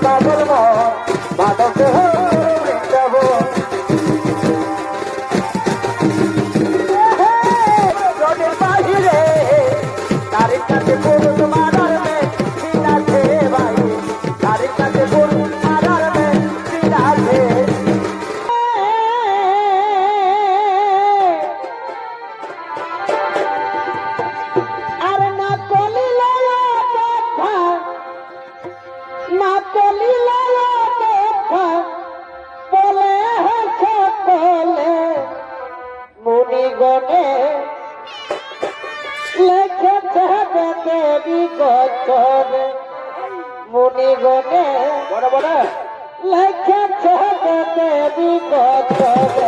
পাগল মাধব বৃন্দাবন রোডের বাহিরে তারিখ কাছে পুরুষ মারার মেয়ে আছে ভাই তারিখ কাছে পুরুষ মারার মেয়ে আছে মুনিগণে বড় বড় লেখেছে দেবী গছরে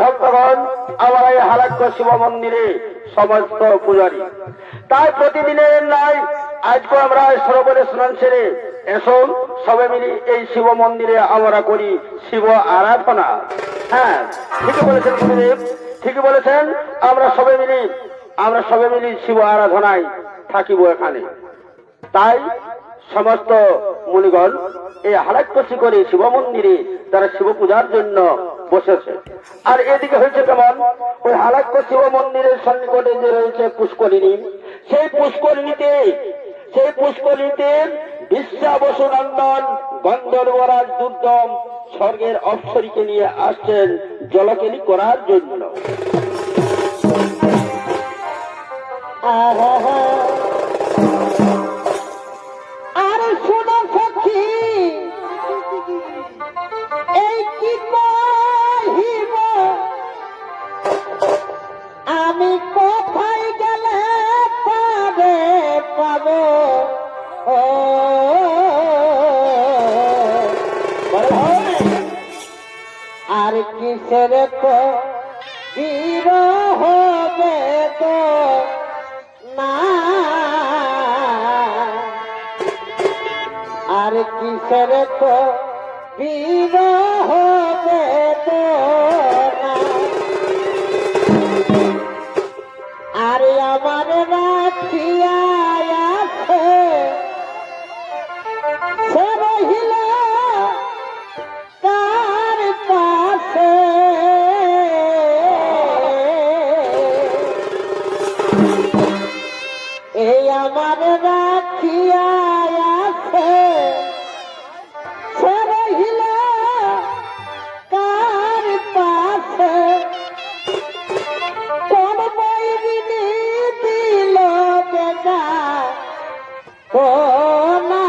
ভক্তগণ আমার এই হালাক্য শিব মন্দিরে সমস্ত পূজারী তাই প্রতিদিনের নয় আজকে আমরা সরোবরে স্নান সেরে এসো সবে মিলে এই শিব মন্দিরে আমরা করি শিব আরাধনা। হ্যাঁ ঠিকই বলেছেন গুরুদেব, ঠিকই বলেছেন। আমরা সবে মিলি শিব আরাধনায় থাকিব এখানে। তাই সমস্ত মুনিগণ এই হালাক্যসি করে শিব মন্দিরে তারা শিব পূজার জন্য বসেছে। আর এদিকে হয়েছে কেমন, ওই হালাক্য শিব মন্দিরের সন্নিকটে যে রয়েছে পুষ্করিণী, সেই পুষ্করিণীতে বিশ্বা বসু নন্দন গন্ধর্বরাজ দুর্দম স্বর্গের অপ্সরীকে নিয়ে আসছেন জলকেলি করার জন্য। আর কিসের তো বিরহ বেদনা আর আমার রাখিয়া আছে সে রহিল তার পাশে এই আমার রাখিয়া আছে সে রহিল তার পাশে কোন বৈরিনী দিল বেটা কোনা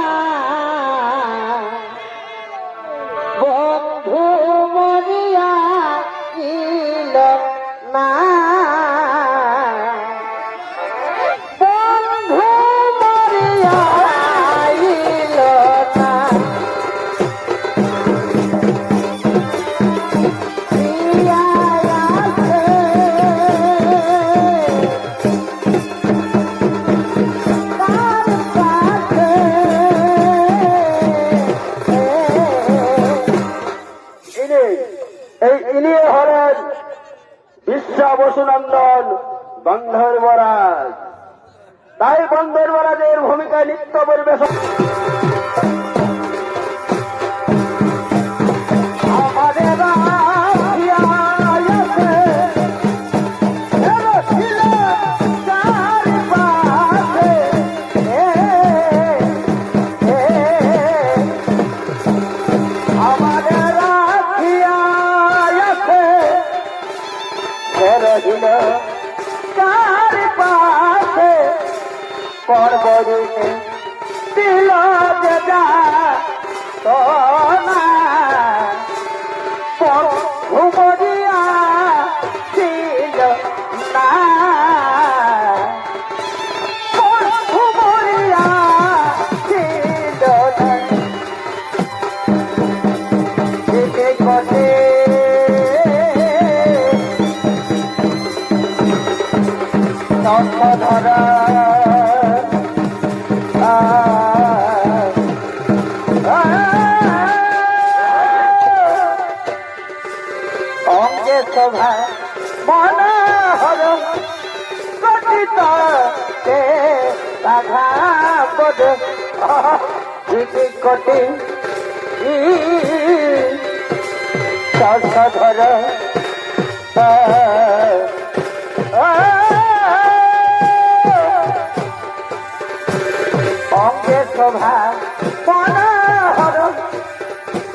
বন্ধু মরিয়া ইল না বন্ধু মরিয়া ইল না প্রিয়া আছে তার পাশে ইনি হলেন বিশ্বা বসুনন্দন বন্ধের মহারাজ। তাই বন্ধের মহারাজের ভূমিকায় নৃত্য পরিবেশন আমাদের রাখিয়া আছে, সে রহিল তার পাশে। আমাদের রাখিয়া আছে, সে রহিল তার পাশে। পর্বদিনে দিল যেটা সোনা ঘুমরিয়া ছিল না ঘুমরিয়া ছিল না দিকে কটে ধরা অঙ্গে শোভা মনোহর গঠিত বাঘা বদ কোটি ধর অঙ্গে শোভা মনোহর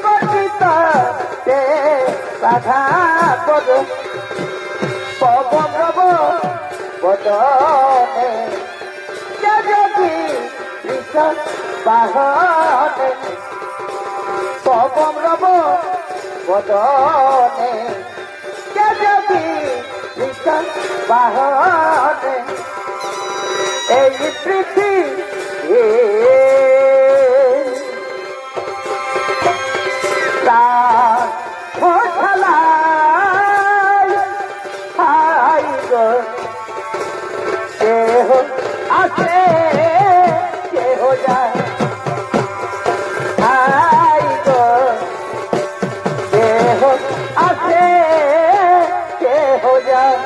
গঠিত বাঘা পদ পবন রব বদনে যদি কৃষ্ণ বাহনে পবন রব বদনে যদি কৃষ্ণ বাহনে এই পৃথিবী আছে কেহ যায় কেহ আছে কেহ যায়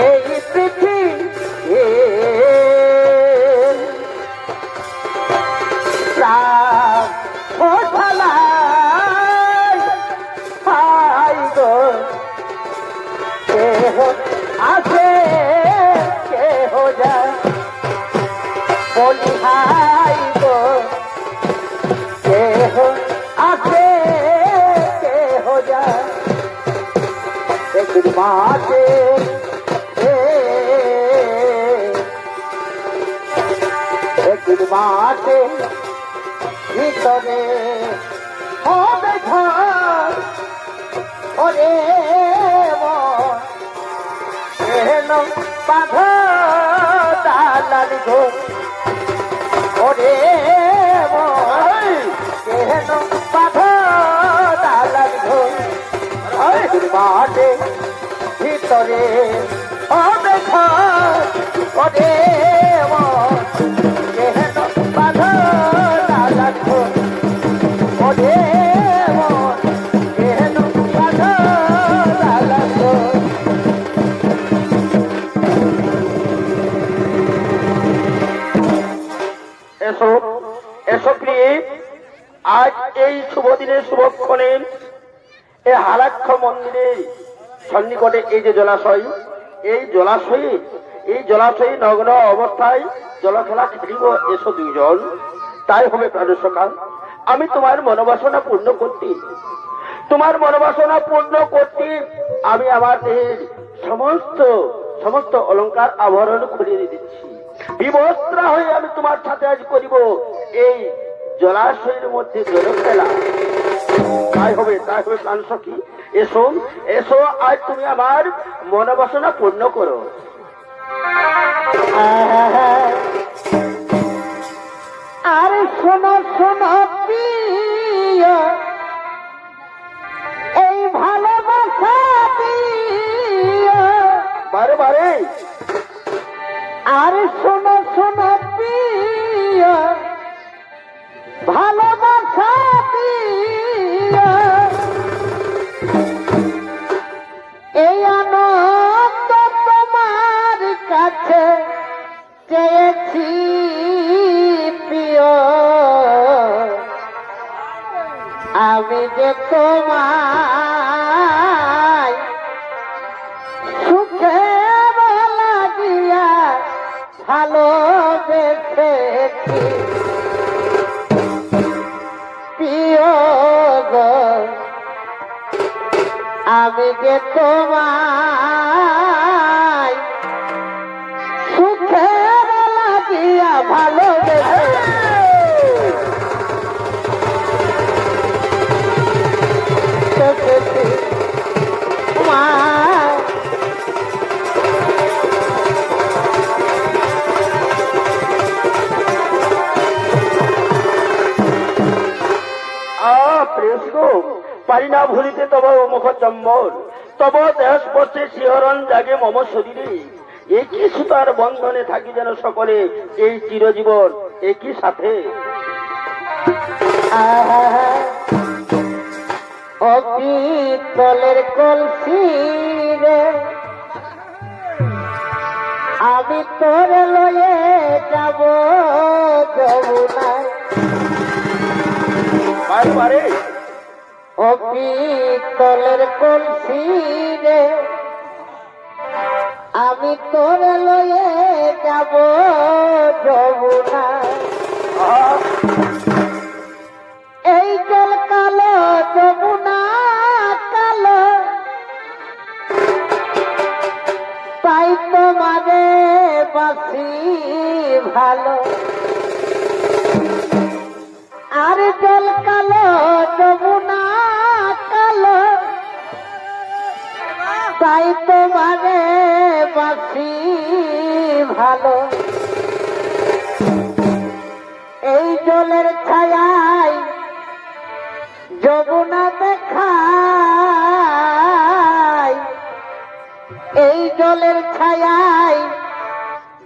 এই পৃথিবী কেহ আছে কেহ যায় বলি হাই গো কেহ আছে কেহ যায় একদিন মাঠে একদিন মাঠে ভিতরে হবে ঘর ওরে বাঁধ দালাল গো ওরে কেন বাঁধ দালাল গো মাঠে ভিতরে হবে ঘর ওরে কেন বাঁধ এসো এসো প্রিয়ে, আজ এই শুভ দিনে শুভক্ষণে এই হালাক্ষ মন্দিরের সন্নিকটে এই যে জলাশয়, এই জলাশয়ে নগ্ন অবস্থায় জলখেলা খেলিব। এসো দুইজন, তাই হবে প্রাণের সকাল। আমি তোমার মনোবাসনা পূর্ণ করতে, আমি আমার দেহের সমস্ত সমস্ত অলংকার আভরণ খুলিয়ে দিচ্ছি। বিবস্ত্রা হয়ে আমি তোমার সাথে আজ করিব এই জলাশয়ের মধ্যে জল খেলা। তাই হবে প্রাণ সখী। এসো এসো, আজ তুমি আমার মনোবাসনা পূর্ণ করো। আর শোনো শোনো প্রিয়, এই ভালোবাসা দিও। বারে বারে আর শোনো শোনো প্রিয়, ভালোবাসা দিও। এই আনন্দ তোমার কাছে চেয়েছি প্রিয়, আমি যে তোমায় সুখে লাগিয়া ভালোবেসেছি প্রিয় গো, আমি যে তোমায় সুখে লাগিয়া ভালোবেসেছি। পারি না ভুলিতে তব মুখ চম্বল, তব দেহ স্পর্শে শিহরণ জাগে মম শরীরে। একই সুতার বন্ধনে থাকি যেন সকলে এই চিরজীবন একই সাথে। পিতলের কলসি রে আমি তোর লয়ে যাব যমুনায়। বারে ও পিতলের কলসি রে আমি তোর লয়ে যাব যমুনায়। এই জল কালো যমুনা কালো, তাই তোমারে বাসি ভালো। আর জল কালো যমুনা কালো, তাই তোমারে বাসি ভালো। এই জলের ছায়ায় যমুনা দেখায়, এই জলের ছায়ায়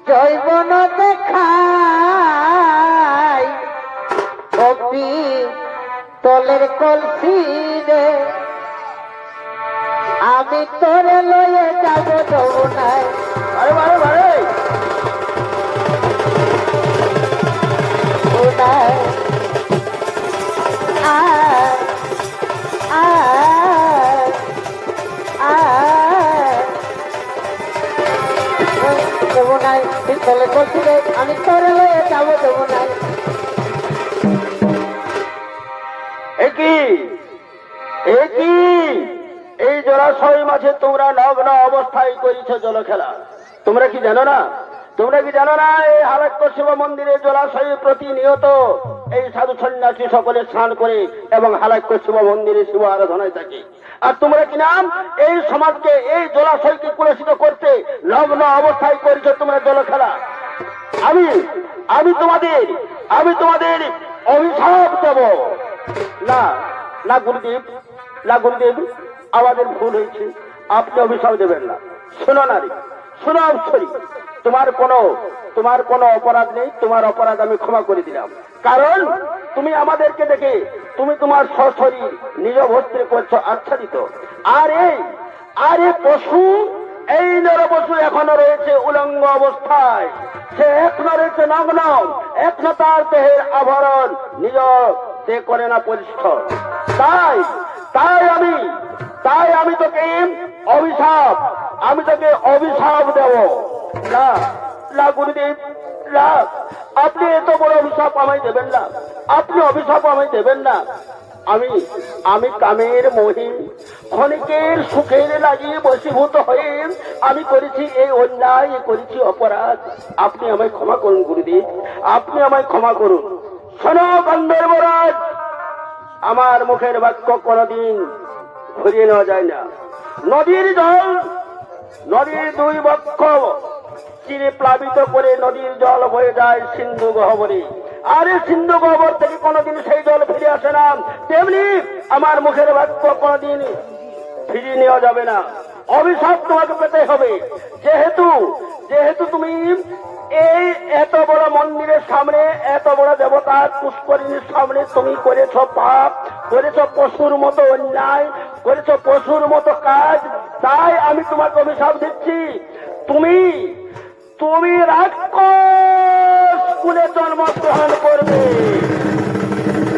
জৈবন দেখায়। কপি তলের কলসি রে আমি তোরে লয়ে যাব যমুনায়। বারে যমুনায় তলে কলসি রে আমি তোরে লয়ে যাব যমুনায়। এই জলাশয় মাঝে তোমরা নগ্ন অবস্থায় করিছ জল খেলা। তোমরা কি জানো না এই হালাক্য শিব মন্দিরে জলাশয়ে প্রতিনিয়ত এই সাধু সন্ন্যাসী সকলে স্নান করে এবং হালাক্য শিব মন্দিরে শিব আরাধনায় থাকে। আর তোমরা কি নাম এই সমাজকে এই জলাশয়কে কুলসিত করতে নগ্ন অবস্থায় করিছ তোমরা জল খেলা। আমি তোমাদের অভিশাপ দেব না। না গুরুদেব, আমাদের ভুল হয়েছে, আপনি অভিশাপ দেবেন না। শোনো নারী, শোনো অপসরী, তোমার কোনো অপরাধ নেই। তোমার অপরাধ আমি ক্ষমা করে দিলাম, কারণ তুমি আমাদেরকে দেখে তুমি তোমার সশরীর নিজ বস্ত্রে করছো আচ্ছাদিত। আর এই পশু, এই নরপশু এখনো রয়েছে উলঙ্গ অবস্থায়, সে এখনো রয়েছে নগ্ন, এখনো তার দেহের আভরণ নিজ সে করে না পরিষ্কার। তাই তাই আমি তোকে অভিশাপ দেব। না না গুরুদেব, না, আপনি এত বড় অভিশাপ আমায় দেবেন না, আপনি অভিশাপ আমায় দেবেন না। আমি কামের মোহে ক্ষণিকের সুখের লাগিয়ে বশীভূত হয়ে আমি করেছি এই অন্যায়, করেছি অপরাধ। আপনি আমায় ক্ষমা করুন গুরুদেব, আপনি আমায় ক্ষমা করুন। শোনো গন্ধর্বরাজ, আমার মুখের বাক্য কোনদিন ঘুরিয়ে নেওয়া যায় না। নদীর জল, নদীর দুই বক্ষ চিরে প্লাবিত করে নদীর জল বয়ে যায় সিন্ধু গহ্বরে, আর এই সিন্ধু গহ্বর থেকে কোনোদিন সেই জল ফিরে আসে না। তেমনি আমার মুখের বাক্য কোনোদিন ফিরিয়ে নেওয়া যাবে না। অভিশাপ তোমাকে পেতে হবে। যেহেতু তুমি এই এত বড় মন্দিরের সামনে, এত বড় দেবতার পুষ্করিণীর সামনে তুমি করেছ পাপ, করেছ পশুর মতো অন্যায়, করেছ পশুর মতো কাজ, তাই আমি তোমাকে অভিশাপ দিচ্ছি। তুমি রাক্ষস কুলে জন্মগ্রহণ করবে।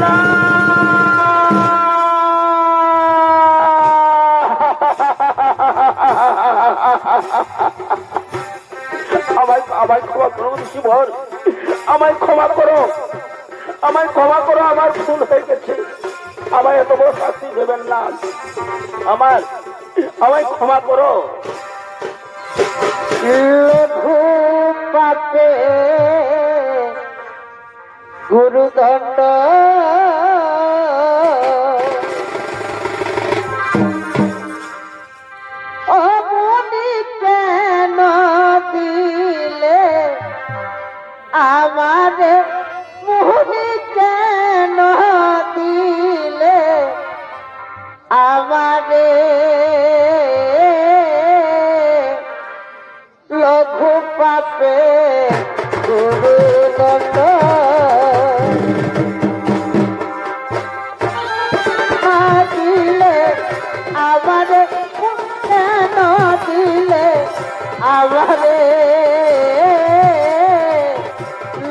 না, আমায় ক্ষমা করো ঋষিবর, আমায় ক্ষমা করো, আমায় ক্ষমা করো, আমার ভুল হয়ে গেছে, আমায় এত বড় শাস্তি দেবেন না, আমায় ক্ষমা করো। লঘু পাপে গুরুদণ্ড, অমনি কেন দিলে আমারে, মোহনি কেন দিলে আমারে, লঘু পাপে গুরুদণ্ড, দিলে আমারে, কেন দিলে আমারে,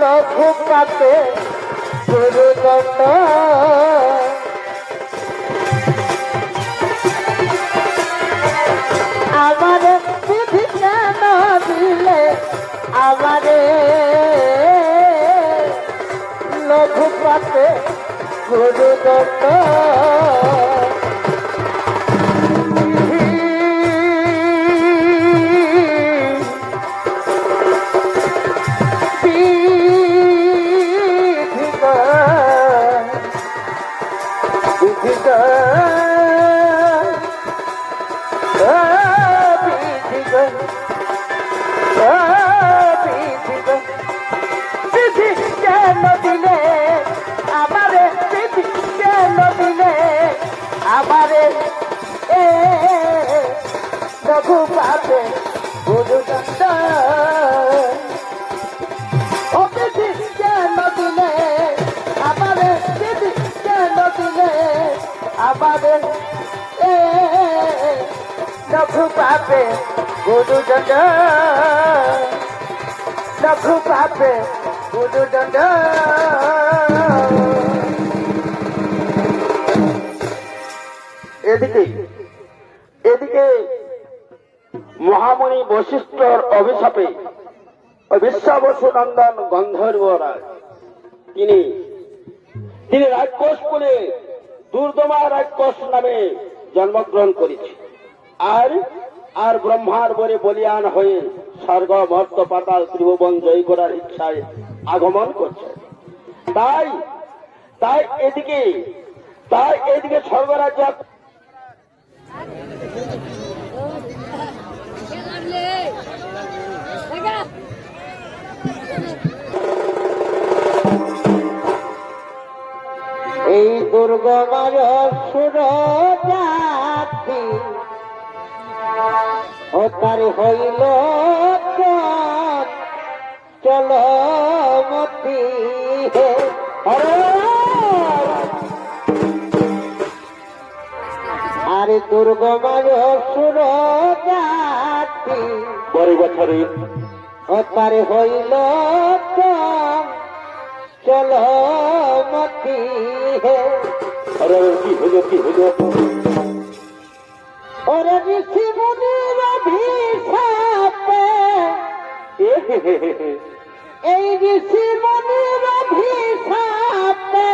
লঘু পাপে গুরুদণ্ড। আমারে বিধি কেন দিলে আমারে, লঘু পাপে গুরুদণ্ড। আমারে লঘু পাপে গুরুদণ্ড, অবিধি কেন দিলে আমারে, বিধি কেন দিলে আমারে, লঘু পাপে গুরুদণ্ড, লঘু পাপে গুরুদণ্ড। এদিকে মহামণি বশিষ্ঠর অভিশাপে বিশ্বাবসু নন্দন গন্ধর্বরাজ তিনি রাক্ষস কুলে দুর্দমা রাক্ষস নামে জন্মগ্রহণ করেছে, আর ব্রহ্মার বরে বলিয়ান হয়ে স্বর্গ মর্ত পাতাল ত্রিভুবন জয় করার ইচ্ছায় আগমন করছে। তাই এদিকে স্বর্গরাজ্য এই দুর্গমার সুর জাতি ও তার হইল চলমতি, আর দুর্গমার সুর জাতি বড় বছরে ও তার হইল চলো মতি হে আরে কি হলো কি হলো ওরে ঋষি মুনির অভিশাপে এই ঋষি মুনির অভিশাপে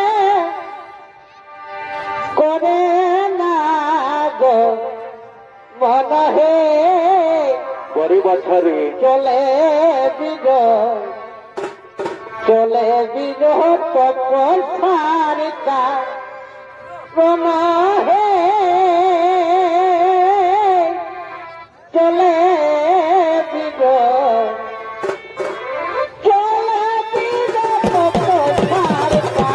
করে না গো মন হে বড় বাছারে চলে বিজয় চলে বিজয় তপসারিকা মন হে চলে বিজয় চলে বিজয় তপসারিকা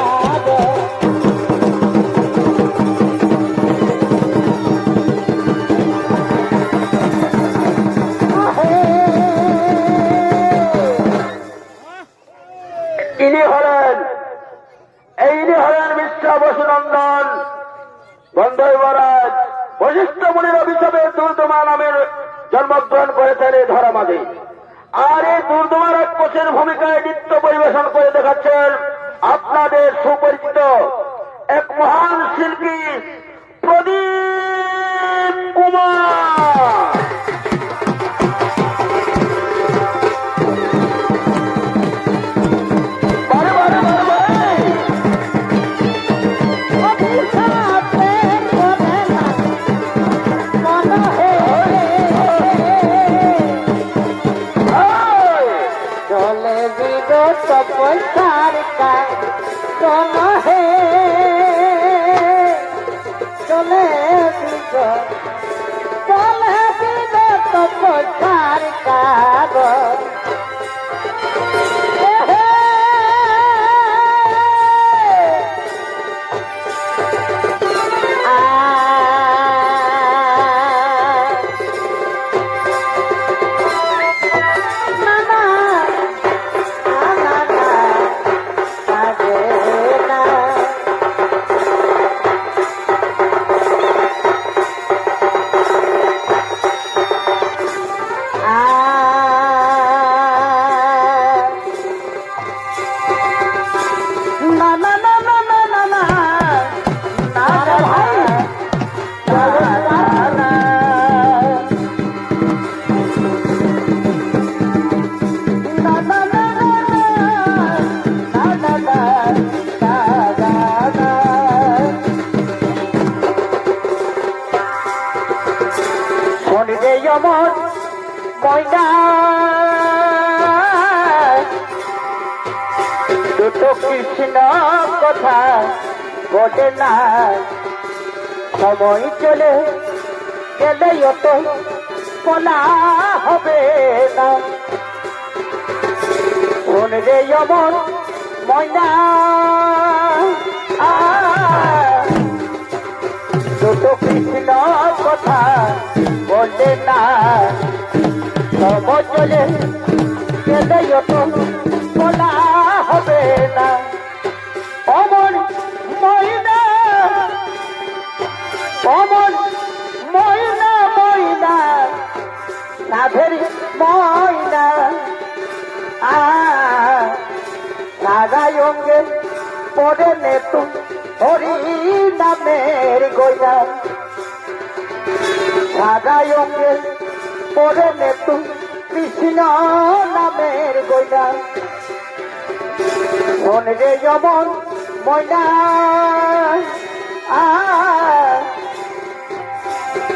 ইনি হলেন বিশ্বা বসুনন্দন বন্ধই মহারাজ বশিষ্ঠ মুনির অভিশাপে দুর্দমা নামের জন্মগ্রহণ করেছেন এই ধরামাদে। আর এই দুর্দমা রাক্ষসের ভূমিকায় নৃত্য পরিবেশন করে দেখাচ্ছেন আপনাদের সুপরিচিত এক মহান শিল্পী প্রদীপ কুমার। যমন ময়না দুটো কৃষ্ণ কথা বলে না সময় চলে গেলে তো বলা হবে না শোন রে যমন ময়না দুটো কৃষ্ণ কথা বলে না সময় চলে গেলে তো বলা হবে না অমন ময়না অমন ময়না ময়না সাধের ময়না সাদাই অঙ্গে পড়ে নে তুম হরি নামের গয়না সাদাই অঙ্গে পড়ে নে তুম কৃষ্ণ নামের গয়না শোন রে যমন ময়না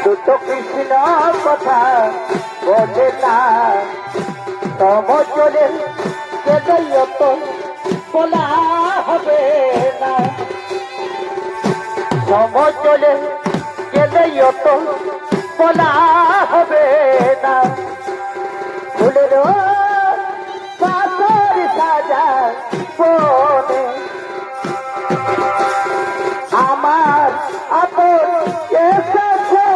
দুটো কৃষ্ণ কথা বলে না তব চলে কেদয় তো বলা হবে না তব চলে কেদয় তো বলা হবে না ফুলের পাথর সাজা বনে আমার আপন এসেছে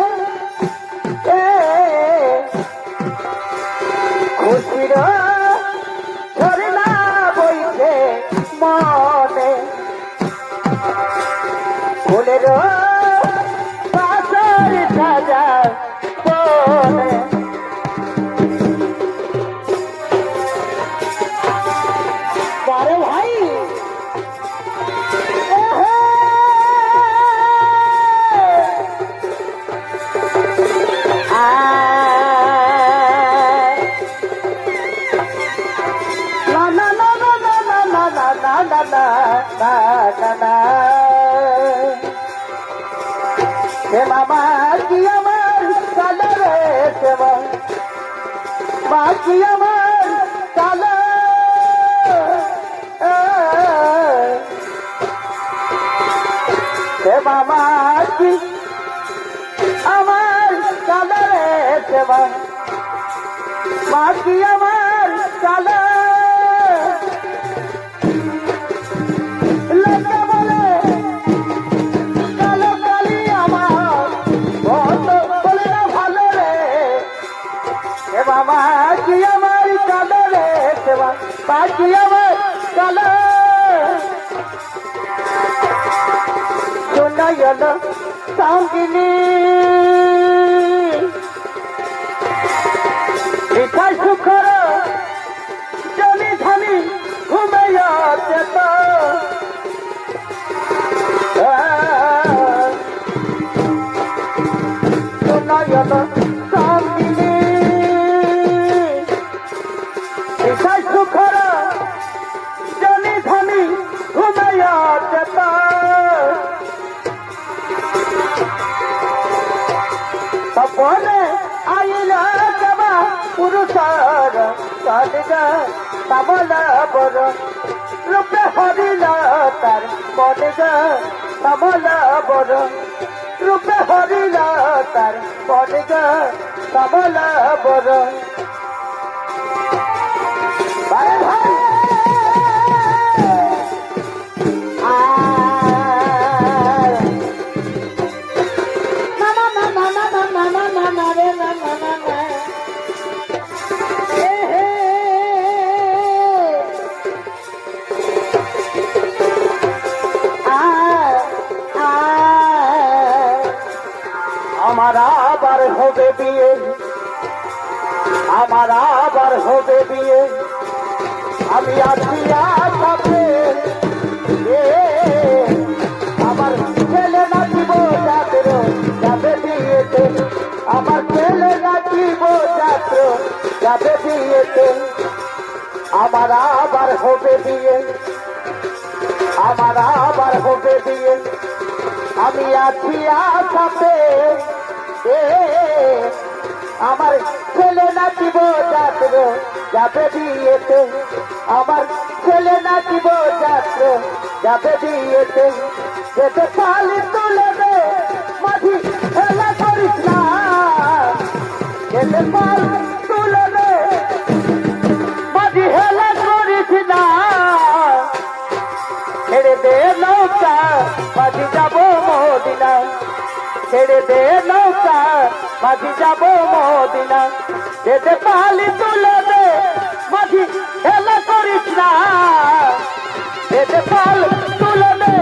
খুশির ঝরনা বইছে মনে ফুলের পাথর সাজা বনে না না না না না শ্যামা মা কি আমার কালো রে শ্যামা মা কি আমার কালো শ্যামা মা কি আমার কালো রে শ্যামা মা কি আমার কালো লোকে বলে কালো কালি আমার বলে না ভালো রে সেবা মা কি আমার কালো রে সেবা মা কি আমার কালো শোনায়ন সঙ্গিনী পিঠা সুখর জমি ধনি ঘুমাইয়া চেত নয়ন সঙ্গিনী পিঠা সুখর জমি ধনি ঘুমাইয়া চেত সপনে আইলা দেবা পুরুষর সদগ কমল বর রূপে হরিল তার মনগ কমল বর রূপে হরিল তার মনগ কমল বর আমার আবার হবে বিয়ে আমার আবার হবে বিয়ে আমি আছি আশাতে আমার ছেলে নাচিব যাত্র যাবে বিয়েতে আমার ছেলে নাচিব যাত্র যাবে বিয়েতে আমার আবার হবে বিয়ে আমার আবার হবে বিয়ে আমি আছি আশাতে আমার ছেলে নাচিব যাত্র যাবে বিয়েতে আমার ছেলে নাচিব যাত্র যাবে বিয়েতে যেতে পালি তুলে দে মাঝি খেলা করিস না যেতে পাল তুলে দে মাঝি হেলা করিস না ছেড়ে দে নৌকা মাঝি যাবো মদিনা ছেড়ে দে নৌকা মাঝি যাবো মদিনা যেতে পালি তুলে দে মাঝি হেলা করিস না যেতে পাল তুলে দে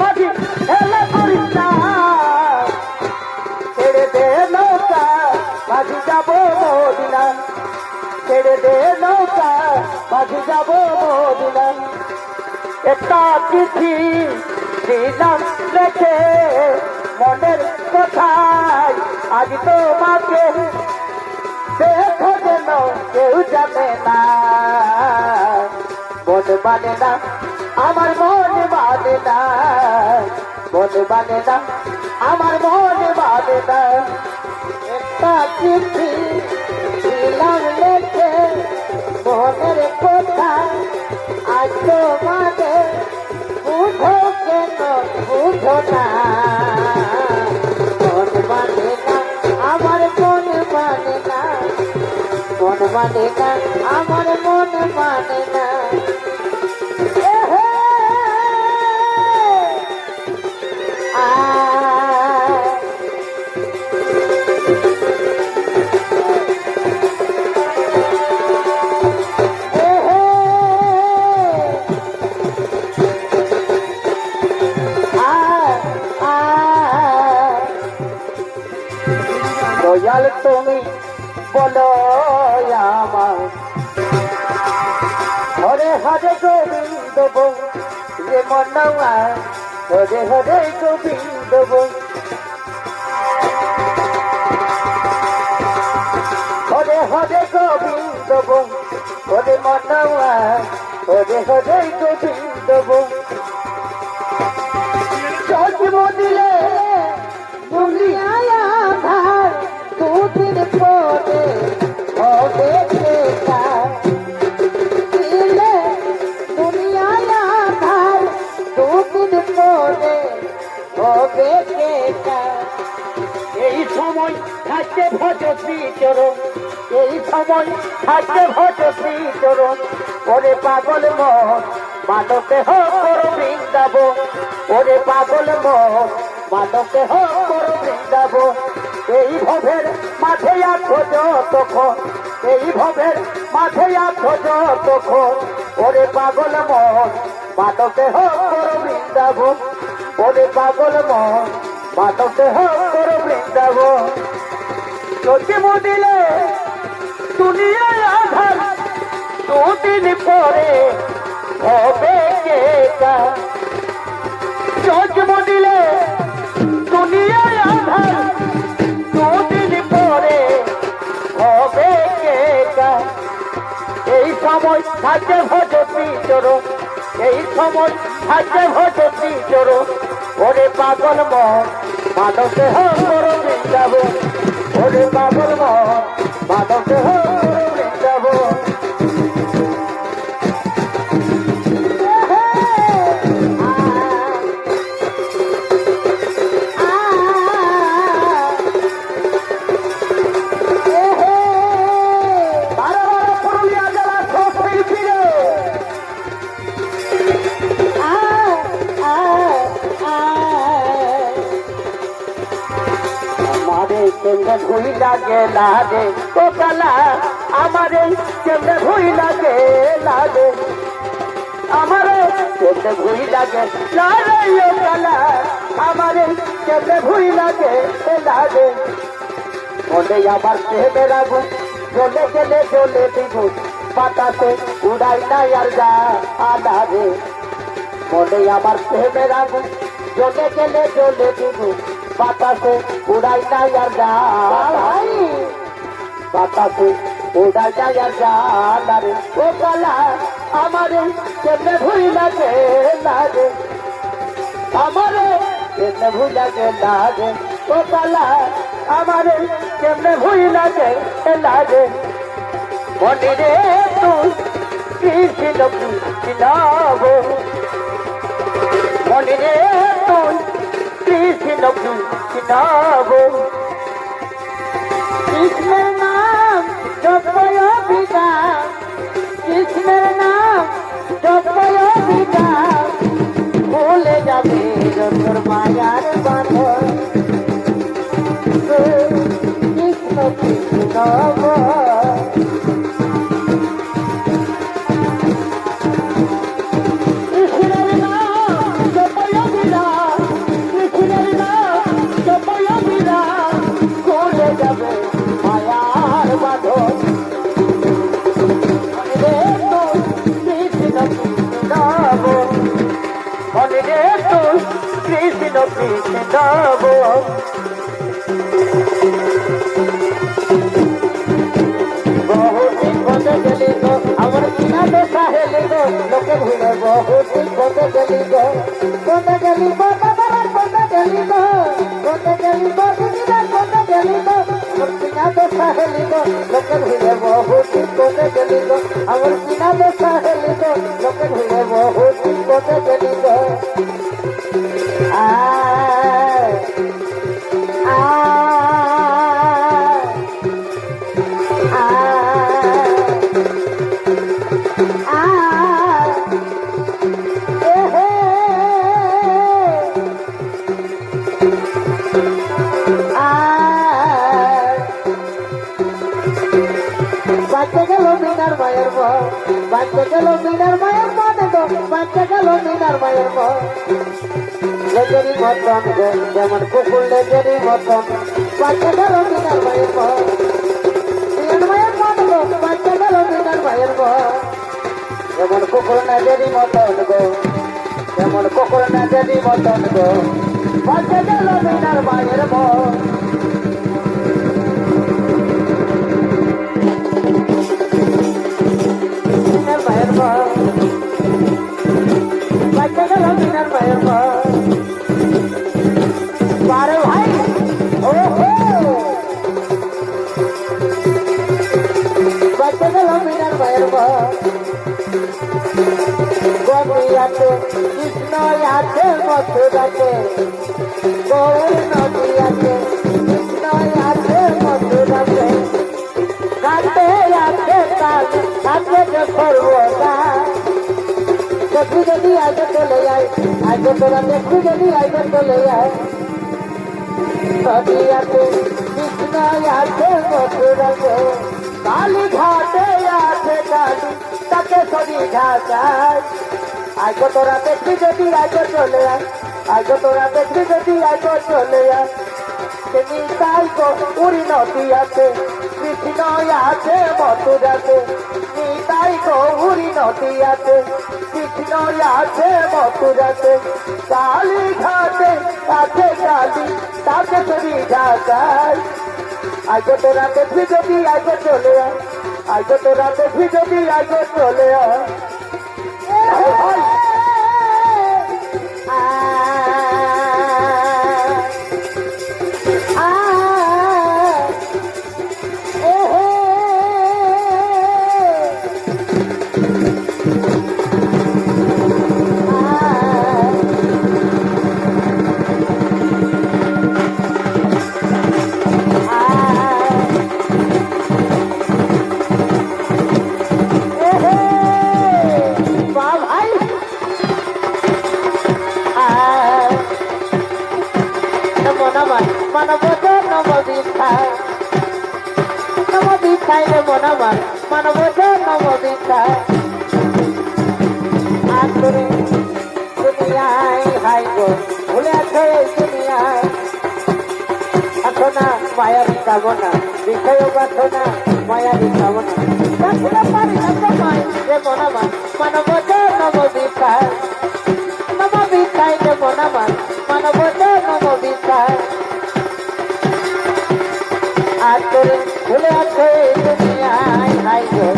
মাঝি হেলা করিস না ছেড়ে দে নৌকা মাঝি যাবো মদিনা ছেড়ে দে নৌকা মাঝি যাবো মদিনা একটা চিঠি দিলাম লেখে মনের কথায় আজ তোমাকে দেখো যেন কেউ জানে না মন মানে না আমার মন মানে না মন মানে না আমার মন মানে না একটা চিঠি দিলাম লেখে মনের কথা আজ তোমাকে বুঝো কেন বুঝো না মন মানে না আমার মন মানে না মন মানে না আমার মন মানে না দয়াল তুমি বলো আমার হরে হরে গোবিন্দ রে মনওয়া হরে হরে গোবিন্দ হরে হরে গোবিন্দ হরে মনওয়া ওরে হরে গোবিন্দ জন্ম দিলে দুনিয়ায় আধার দুদিন পরে হবে দেখা দিলে দুনিয়ায় আধার দুদিন পরে হবে দেখা এই সময় থাকতে ভজ শ্রীচরণ এই সময় থাকতে ভজ শ্রীচরণ ওরে পাগল মন মানবে হোক করো বৃন্দাবন ওরে পাগল মন মানবে হোক করো বৃন্দাবন এই ভবের মাঠে আছো যতক্ষণ এই ভবের মাঠে আছো যতক্ষণ ওরে পাগল মন মানবে হোক করো বৃন্দাবন ওরে পাগল মন মানবে হোক করো বৃন্দাবন চোখে মদিলে দুনিয়ায় আধার দুদিন পরে হবে কেকা জন্ম দিলে দুনিয়ায় আধার দুদিন পরে হবে কেকা এই সময় থাকে ভজতি চরণ এই সময় থাকে ভজতি চরণ ওরে পাগল মন মানবে হোক করো বৃন্দাবন ওরে পাগল মন মানবে হোক করো বৃন্দাবন কেমনে ভুই লাগে লাগে ও কালা আমারে কেমনে ভুই লাগে লাগে আমারে কেমনে ভুই লাগে লাগে ও কালা আমারে কেমনে ভুই লাগে লাগে মনে আমার প্রেমের আগুন জ্বলে গেলে জ্বলে দ্বিগুণ বাতাসে উড়াই না আর যা আলারে মনে আমার প্রেমের আগুন জ্বলে গেলে জ্বলে দ্বিগুণ বাতাসে উড়াই নাই আর যাই বাতাসে উড়াই নাই আর যারে ও কালা আমারে কেমনে ভুই লাগে লাগে আমারে কেমনে ভুই লাগে লাগে ও কালা আমারে কেমনে ভুই লাগে লাগে মনে রে তুই কৃষ্ণ কৃষ্ণাব মনে রে তুই কৃষ্ণ কৃষ্ণাব কৃষ্ণের নাম জপয় বিদা কৃষ্ণের নাম জপয় বিদা ভুলে যাবে তোর মায়ার বাঁধন কৃষ্ণ কৃষ্ণাব কৃষ্ণ কৃষ্ণাব বহুদিন বন্ধে গেলি গো আমার কিনা দোষা হেলি গো লোকে ভুলে বহুদিন বন্ধে গেলি গো বন্ধে গেলি গো বাবার বন্ধে গেলি গো বন্ধে গেলি গো দিদিরা বন্ধে গেলি গো আমার কিনা দোষা হেলি গো লোকে ভুলে বহুদিন বন্ধে গেলি গো আমার কিনা দোষা হেলি গো লোকে ভুলে বহুদিন বন্ধে গেলি গো বাচ্চা গেল মিনার মায়ের মন বাচ্চা গেল মিনার মায়ের মন গো বাচ্চা গেল মিনার মায়ের মন লেজেরি মতন গো যেমন কুকুর লেজেরি মতন বাচ্চা গেল মিনার মায়ের মন মিনার মায়ের মন গো বাচ্চা গেল মিনার মায়ের মন যেমন কুকুর লেজেরি মতন গো যেমন কুকুর লেজেরি মতন গো বাচ্চা গেল মিনার মায়ের মন মিনার মায়ের মন কৃষ্ণ আছে মথুরাতে, গৌর নদী আছে কৃষ্ণ আছে মথুরাতে, কাছে আছে কাল আছে যে সর্বদা। দেখি যদি আগে চলে যায়, আগে তোরা দেখি যদি আগে চলে যায়, নদী আছে কৃষ্ণ আছে মথুরাতে, কালী ঘাটে আছে কালী তাকে সবই ঘাটায়। আগে তোরা দেখি যদি আগে চলে যায়, আগে তোরা দেখি যদি আগে চলে যায়, নিতাই গৌরী নদী আছে কৃষ্ণ আছে মথুরাতে, নিতাই গৌরী নদী আছে কৃষ্ণ আছে মথুরাতে, কালী ঘাটে আছে কালী তাকে সবই ঘাটায়। আগে তোরা দেখবি যদি আগে চলে আয়, আগে তোরা দেখবি যদি আগে চলে আয়। মায়াবী কামনা বিষয় বাসনা মায়াবী কামনা রাখতে পারি না সময় রে মনামান মানব নব বিকাশ নব বিকাশ রে মনামান মানব নব বিকাশ আর তোর ভুলে আছে দুনিয়ায় হাই গো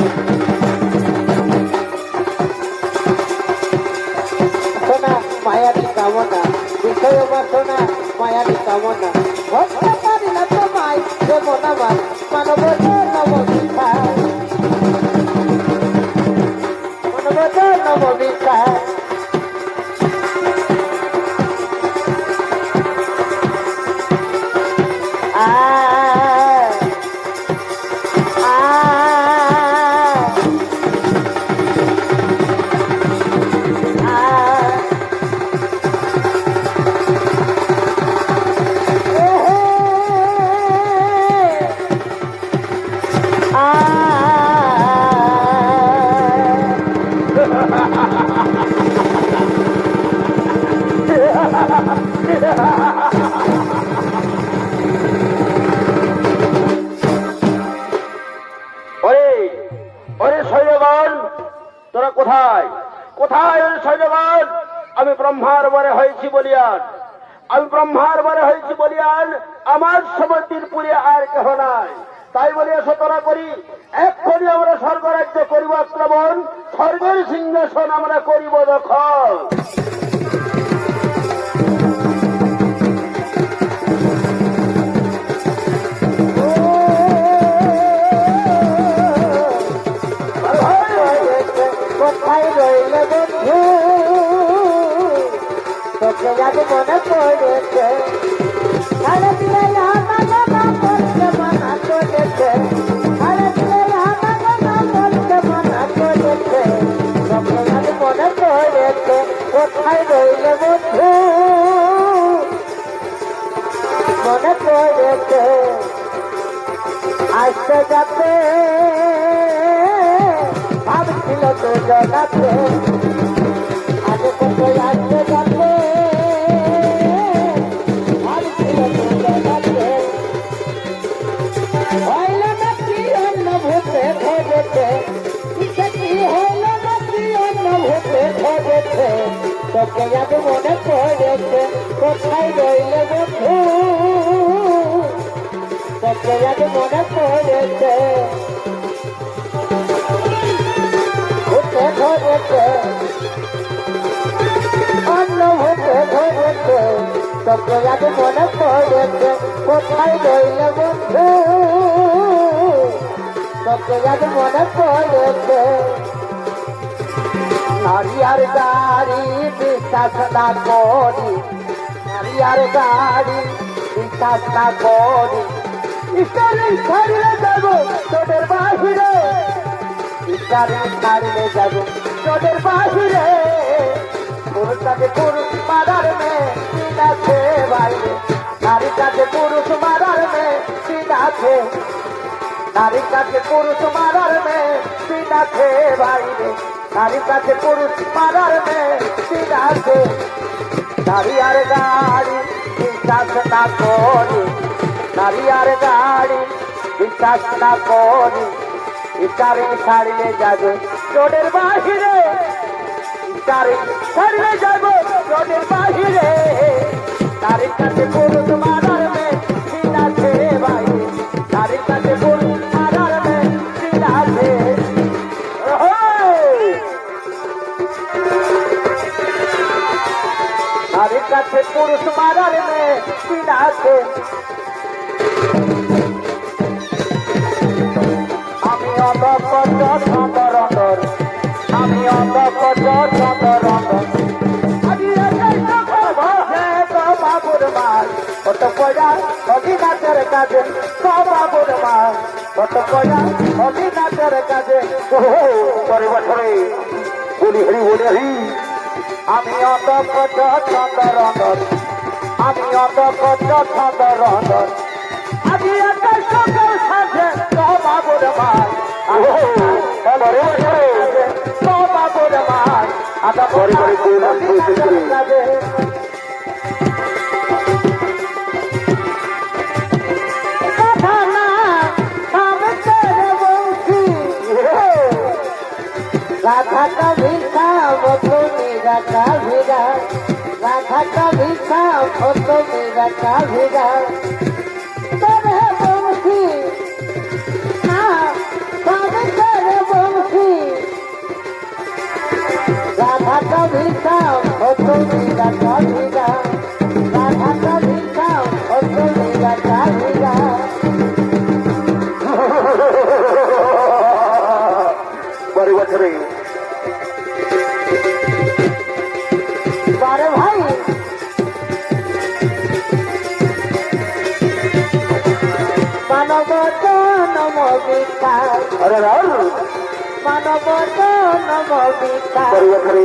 সোনা মায়াবী কামনা বিষয় বাসনা মায়াবী কামনা ভক্ত পারি না তোমায় রে মনামান মানব নব বিকাশ মানব নব বিকাশ তোরা কোথায় কোথায় সৈন্যগণ? আমি ব্রহ্মার বরে হয়েছি বলিয়ান, আমি ব্রহ্মার বরে হয়েছি বলিয়ান আমার সমতির পুরে আর কেহ নাই। তাই বলিয়া সতরা করি এক্ষুনি আমরা স্বর্গ রাজ্য করিব আক্রমণ, স্বর্গের সিংহাসন আমরা করিব দখল। কোথায় রইলে বন্ধু তোকে আজ মনে পড়েছে, আরে দিলে না করতে মানা করেছে, আরে দিলে না করতে মানা করেছে, তোকে আজ মনে পড়েছে। কোথায় রইলে বন্ধু মনে পড়েছে, আসতে যাতে ভাবছিল তো জগাতে, আগে কোথায় আসতে যাবে ভাবছিল তো জগাতে, হইল না কি অন্য ভূতে ধরেছে, কি হইল না কি অন্য ভূতে ধরেছে, তোকে আজ মনে পড়েছে। কোথায় রইলে বন্ধু তোকে আজ মনে পড়েছে, ধরেছে অন্য ভূতে ধরেছে, তোকে আজ মনে পড়েছে। কোথায় রইলে বন্ধু তোকে আজ মনে পড়েছে। নারিয়ার গাড়ি বিশ্বাস না করি, নারিয়ার গাড়ি বিশ্বাস না করি, ইস্টারে ছাড়লে যাব তোদের বাহিরে, ইস্টারে ছাড়লে যাব তোদের বাহিরে, পুরুষ কাছে পুরুষ মারার মেয়ে দিন আছে বাইরে, নারীর কাছে পুরুষ মারার মেয়ে দিন আছে, নারীর কাছে পুরুষ মারার মেয়ে দিন আছে বাইরে, নারীর কাছে পুরুষ মারার মেয়ে দিন আছে, নারী আর গাড়ি বিশ্বাস না করি, নারী আর গাড়ি বিশ্বাস না করি, ইস্টারে ছাড়লে যাবে তোদের বাহিরে, ইস্টারে ছাড়লে যাব তোদের বাহিরে, নারীর কাছে পুরুষ মারার মেয়ে দিন আছে বাইরে, নারীর কাছে পুরুষ মারার মেয়ে দিন আছে। নারীর কাছে পুরুষ মারার মেয়ে দিন আছে। আমি অন্ধকট ছন্দর অন্তর, আমি অন্ধকট ছন্দর অন্তর, বাবুর মাল কত পয়সা অভিনাথের কাজে, বাবুর মাল কত পয়সা অভিনাথের কাজে, পরে বছরে বলি হরি বলি হরি। আমি অন্ধকট ছন্দর অন্তর, আমি অন্ধকট ছন্দর অন্তর, আজি একটা সকাল সাথে বাবুর মাল, পরে বছরে বাবুর মাল আদা পরে পরে কাজে। राधा का भिक्षा फोटो मेरा का भेजा, राधा का भिक्षा फोटो मेरा का भेजा, तेरे बंसी हाँ सारे तेरे बंसी, राधा का भिक्षा फोटो मेरा का भेजा, राधा का भिक्षा फोटो मेरा का भेजा। পরে বছরে बारे भाई मानव नम विकास, अरे राहुल मानव नम विकास, পরে বছরে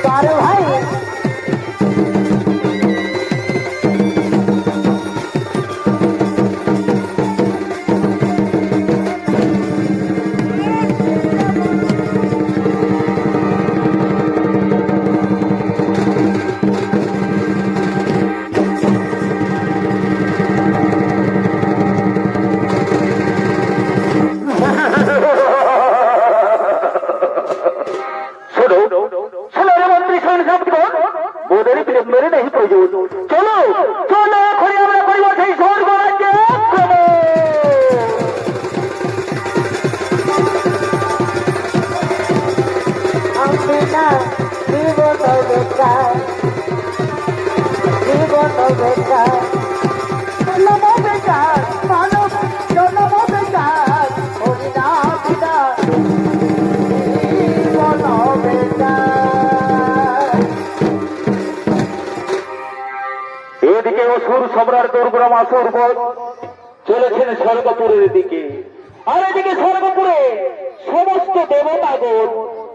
बारे भाई মেরে নেই প্রয়োজন। চলো চলো এখন আমরা করিব সেই স্বর্গ রাজ্যে আক্রমণ। আমি না জীবন বেকার, জীবন বেকার, জন্ম বেকার, মানব জন্ম বেকার, হরিনাম বিনা জীবন বেকার। এদিকে অসুর সম্রাট দুর্গ্রাম আসুর বধ চলেছেন স্বর্গপুরের দিকে, আর এদিকে স্বর্গপুরে সমস্ত দেবতাগণ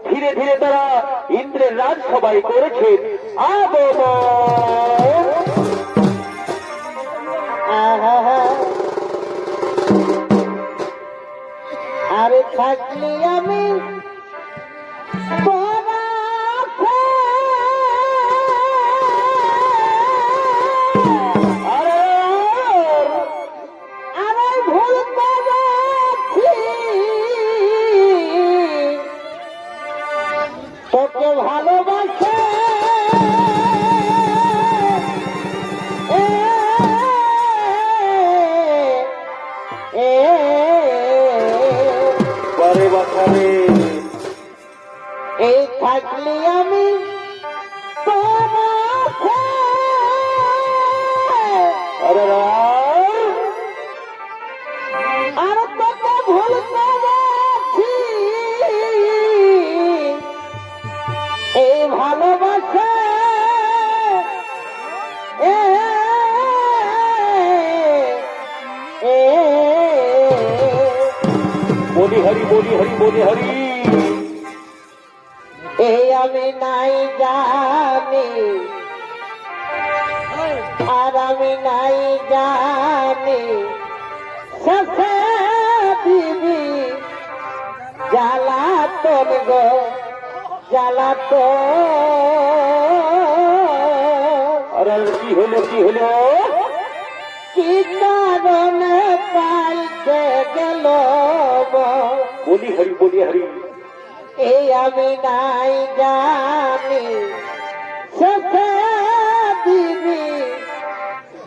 ধীরে ধীরে তারা ইন্দ্রের রাজসভায় করেছেন আগমন। আহা আরে থাকলি আমি তোকে ভালোবাসে পরে বছরে এই থাকলি আমি আরে রাম, আর তোকে ভুলতে যাচ্ছি ভালোবাসে এ এ বলি হরি বলি হরি বলি হরি। এই আমি নাই জানি আর আমি নাই জানি শেষে দিবি জ্বালাতন গো জ্বালাতন। আরে কি হলো কি হলো? কি কারণে পাইতে গেল বলি হরি বলি হরি। এই আমি নাই জানি শেষে দিবি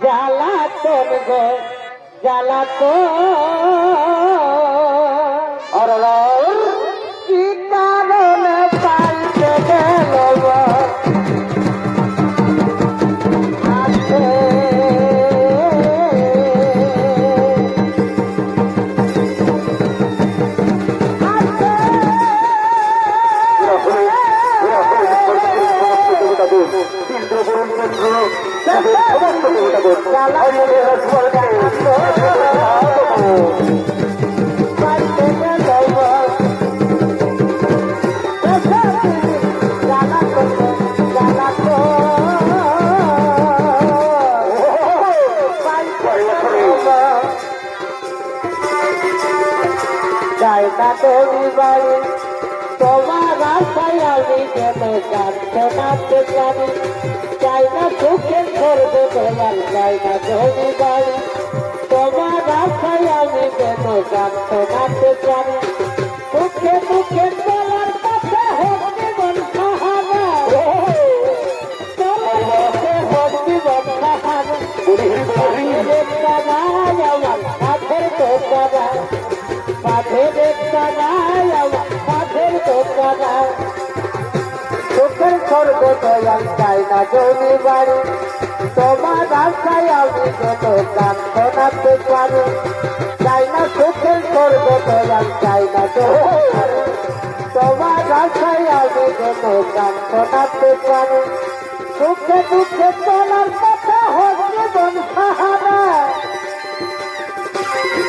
জ্বালাতন গো জ্বালাতন। আর কি কারণে পাইতে গেল আছে পাইতে গেল জায়গা তুমি বাড়ি তোমার আশায় আমি যেন জানতে নাতে জানি চাই না সুখে করবে দয়াল জায়গা তুমি বাড়ি তোমার আশায় আমি যেন জানতে নাতে জানি সুখে দুঃখে চলার পথে হোক জীবন সাহারা চলার পথে হোক জীবন সাহারা আমার কাছের তো করা পাথের পাথের দোকানা সুখের স্বর্গ দয়াল চাই না জমি বাড়ি তোমার রাস্তায় আমি যেন গান শোনাতে পারি চাই না সুখের স্বর্গ দয়াল চাই না জমি বাড়ি তোমার রাস্তায় আমি যেন গান শোনাতে পারি সুখে দুঃখে চলার কথা হোক জীবন সাহারা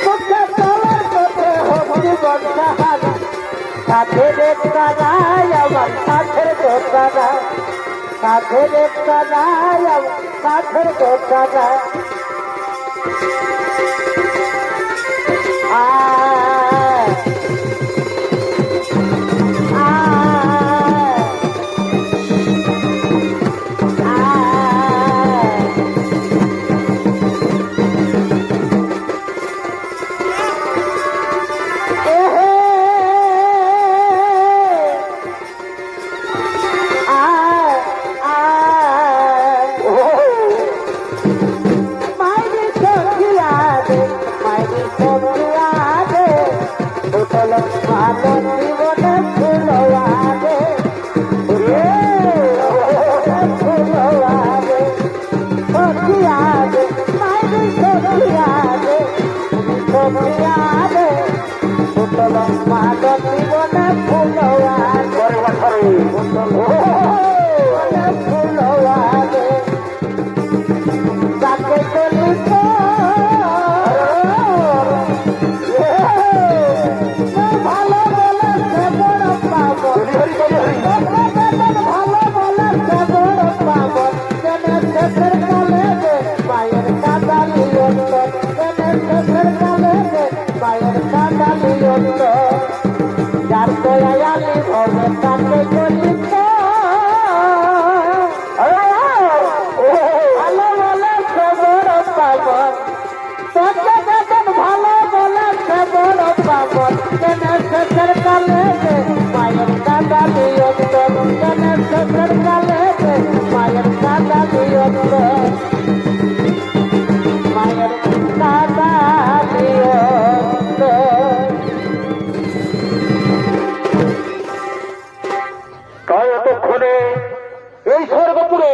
সুখে চলার পথে হোক জীবন সাহারা সাথের একটা নাই আমার সাথের দোকানা সাথের একটা নাই আমার সাথের দোকানা এই স্বর্গপুরে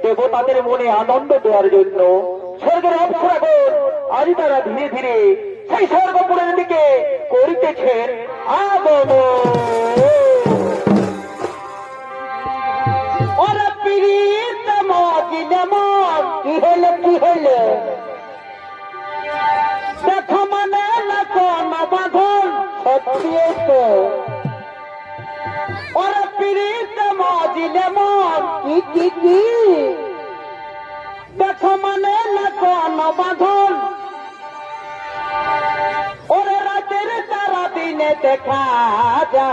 দেবতাদের মনে আনন্দ দেওয়ার জন্য স্বর্গের অপ্সরাগণ আজ তারা ধীরে ধীরে সেই স্বর্গপুরের দিকে করিতেছেন আগমন। কি হলো দেখা মানে না কোন বাঁধন সত্যি তো ওরা পিড়িতে মজিলে মন কি দেখা মানে না কোন বাঁধন ওরে রাতের তারা দিনে দেখা যা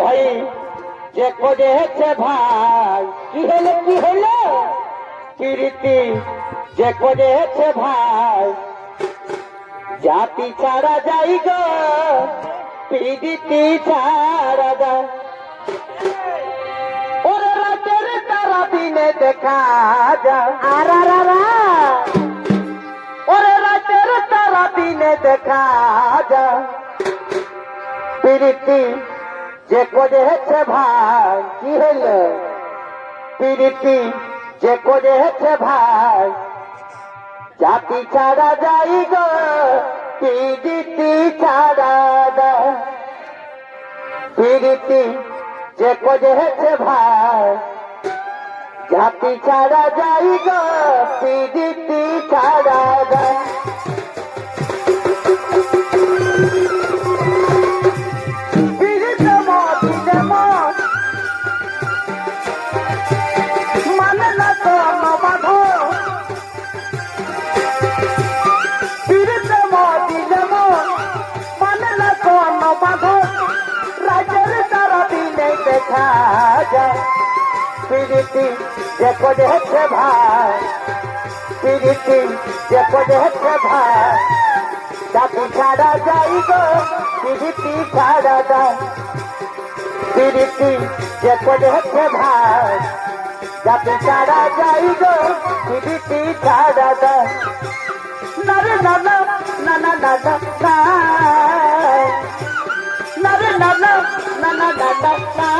ভাই যে করেছে ভাই কি হলো প্রীতি যে করেছে ভাই জাতি ছাড়া যাই গো প্রীতি ছাড়া যায় ওরে রাতের তারা দিনে দেখা যায় ওরে রাতের তারা দিনে দেখা যায় প্রীতি যে করেছে ভাই কি হলো প্রীতি যে করেছে ভাই জাতি ছাড়া যাই গো প্রীতি ছাড়া যায় প্রীতি যে করেছে ভাই জাতি ছাড়া যাই গো প্রীতি ছাড়া যায় দেখা যায় প্রীতি যে করেছে ভাই প্রীতি যে করেছে ভাই জাতি ছাড়া যাই গো প্রীতি ছাড়া যায় প্রীতি যে করেছে ভাই জাতি ছাড়া যাই গো প্রীতি ছাড়া যায় না রে না না না না না না না রে না না না না না না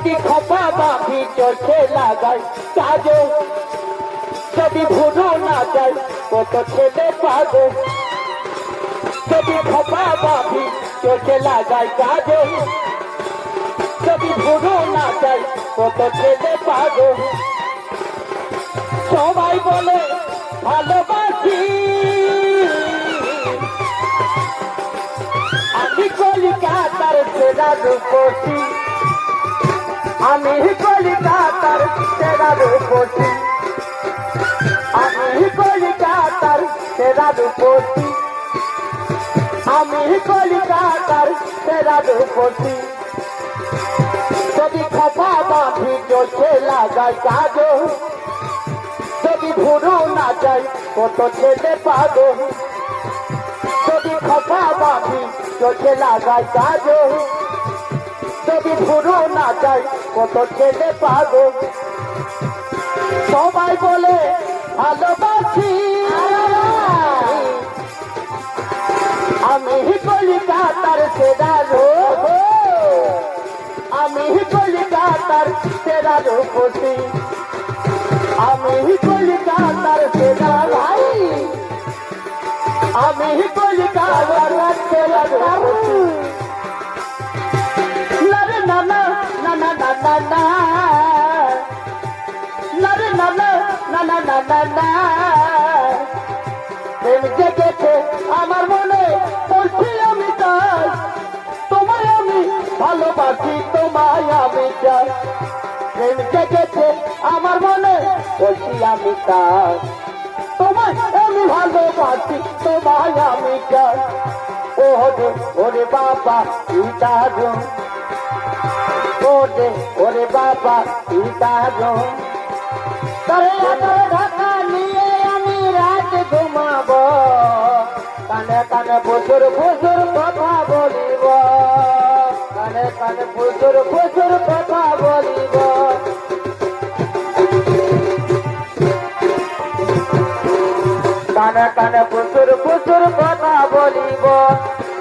যদি খপা বাঁধি চোখে লাগায় কাজে যদি ভুরু না যায় কত ছেলে পাবে যদি খপা বাঁধি চোখে লাগায় কাজে যদি ভুরু না যায় কত ছেলে পাবে সবাই বলে ভালোবাসি আমি কলিকাতার সেরা রূপসী আমি কলিকাতার সেরা রূপসী আমি কলিকাতার সেরা রূপসী আমি কলিকাতার সেরা রূপসী যদি খপা বাঁধি চোখে লাগায় কাজল যদি ভুরু না যায় কত ছেলে পাগো যদি খপা বাঁধি চোখে লাগায় কাজল যদি ভুরু না যায় কত ছেলে পাগো সবাই বলে ভালোবাসি আমি কলিকাতার সেরা রূপ আমি কলিকাতার সেরা রূপসী আমি কলিকাতার সেরা ভাই আমি কলিকাতার সেরা রূপসী নারে নানা নানা নানা না নারে নানা নানা নানা না প্রেম জেগেছে আমার মনে বলছি আমি তাই তোমায় আমি ভালোবাসি তোমায় আমি চাই প্রেম জেগেছে আমার মনে বলছি আমি তাই তোমায় আমি ভালোবাসি তোমায় আমি চাই ওরে ওরে বাবা ইতারো ওরে বাবা ইতারো তরে ঢাকা নিয়ে আমি রাত ঘুমাবো কানে কানে প্রচুর প্রচুর কথা বলিব কানে কানে প্রচুর প্রচুর কথা বলিব কানে কানে প্রচুর প্রচুর কথা বলিব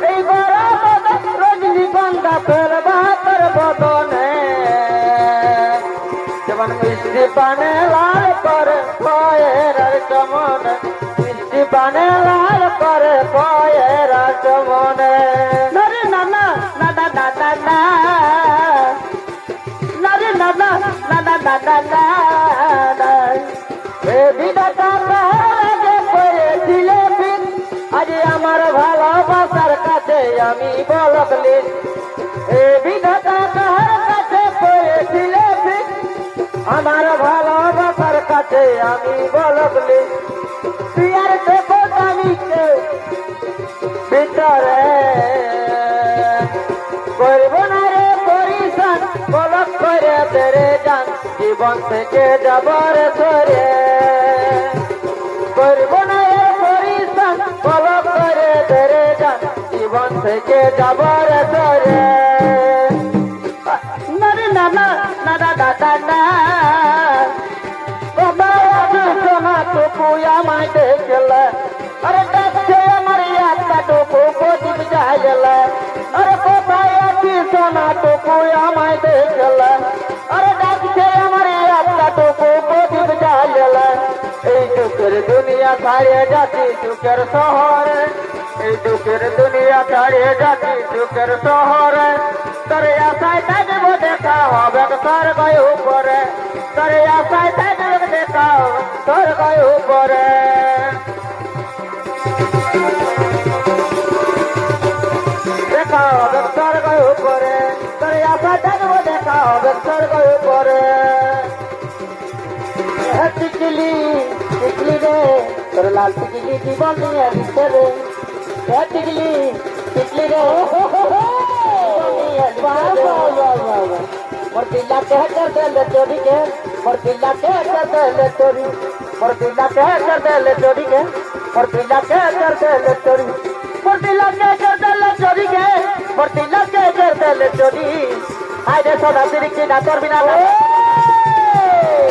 এই গরম রজনীগন্ধা ফেলবা তোর বদনে যেমন মিষ্টি পানে লাল করে পয়ের চমন মিষ্টি পানে লাল করে পয়ের চমনে নানা নানা নানা নানা না না না না এ বিধাতা কাহারে করেছিলে বিন আজ আমার ভালোবাসার কাছে আমি বলকলি এ বিধাতা কাহার কাছে করেছিলে বিন আমার ভালোবাসার কাছে আমি বলকলি তুই আর দেখো স্বামীকে ভিতরে করব না রে পরিশান বলক করে তেরে যান জীবন থেকে যাবার ধরে করব না রে পরিশান বলক করে তেরে যান জীবন থেকে যাবার ধরে নারে না না না না দাদা না সোনা টুকু আমায় দেখলে আরে দেখছে আমার একটা টুকু প্রদীপ যাইলে আরে কোথায় আছি সোনা টুকু আমায় দেখলে আরে দেখছে আমার একটা টুকু প্রদীপ যাইলে এই দুঃখের দুনিয়া ছাড়িয়ে যাচ্ছি সুখের শহরে এই দুঃখের দুনিয়া ছাড়িয়ে যাচ্ছি সুখের শহরে তোর আশায় থাকবো দেখা হবে তোর গায়ে উপরে তোর আশায় থাকবো দেখা তোর গায়ে উপরে দেখা হবে তোর গায়ে উপরে তোর আশায় থাকবো দেখা হবে তোর গায়ে উপরে টিকলি টিকলি রে তোর লাল টিকলি জীবন নিয়ে দিচ্ছে রে টিকলি টিকলি রে मोर दिला के कर दे चोरी के मोर दिला के कर दे चोरी मोर दिला के कर दे चोरी के मोर दिला के कर दे चोरी मोर दिला के कर दे चोरी के मोर दिला के कर दे चोरी आय रे सोना सिरी की ना तोर बिना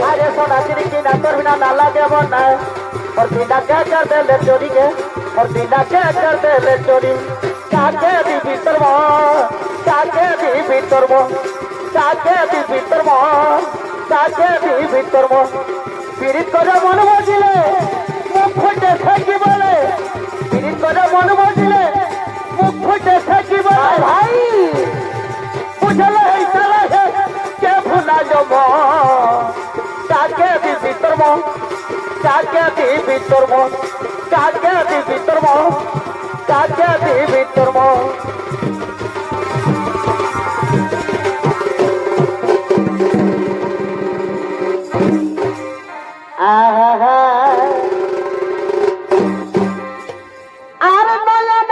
आय रे सोना सिरी की ना तोर बिना ना लागे बना मोर दिला के कर दे चोरी के मोर दिला के कर दे चोरी काके दी भीतर मो काके दी भीतर मो কাকে দি ভিতর মন কাকে দি ভিতর মন পিরিত করে মন বজিলে মুখ ফুটে থাকি বলে পিরিত করে মন বজিলে মুখ ফুটে থাকি বলে ভাই বুঝলে এই চলে কে ভুলা যাব কাকে দি ভিতর মন কাকে দি ভিতর মন কাকে দি ভিতর মন কাকে দি ভিতর মন আর নয়ন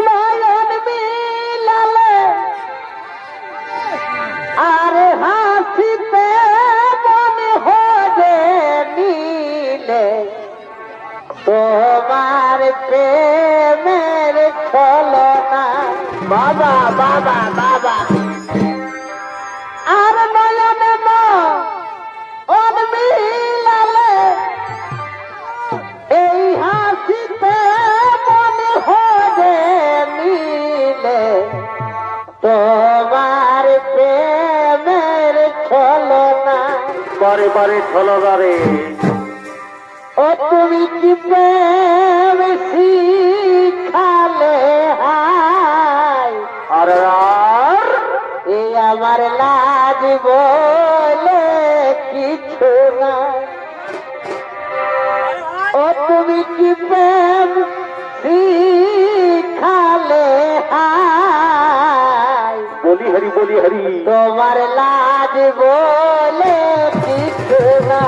নয়ন মিলালে আর হাসিতে মনে হবে মিলে তোমার প্রেমের ছলনা বাবা বাবা বাবা আর নয়ন মিলালে এই হাসিতে মনে হবে মিলে তোমার প্রেমের ছলনা বারে বারে ছলগারে ও তুমি কি প্রেম শিখালে হাই আর এই আমার লাজ বলে কিছু না ও তুমি কি প্রেম শিখালে হাই বলি হরি তোমার লাজ বলে কিছু না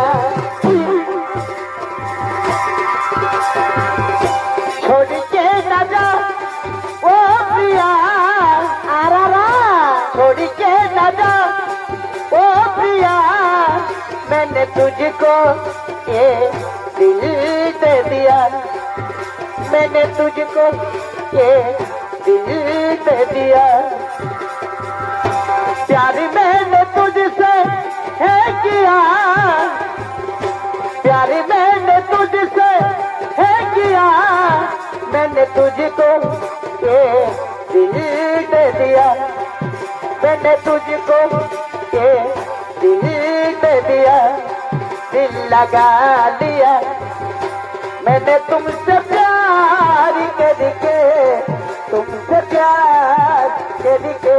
छोड़के न जा ओ प्रिया आरा छोड़के न जा ओ प्रिया मैंने तुझको ये दिल दे दिया मैंने तुझको ये दिल दे दिया प्यार मैंने तुझसे है किया प्यार मैंने तुझसे है किया मैंने तुझको ये दिल दे दिया मैंने तुझको ये दिल दे दिया दिल लगा लिया मैंने तुमसे प्यार करके तुमसे प्यार करके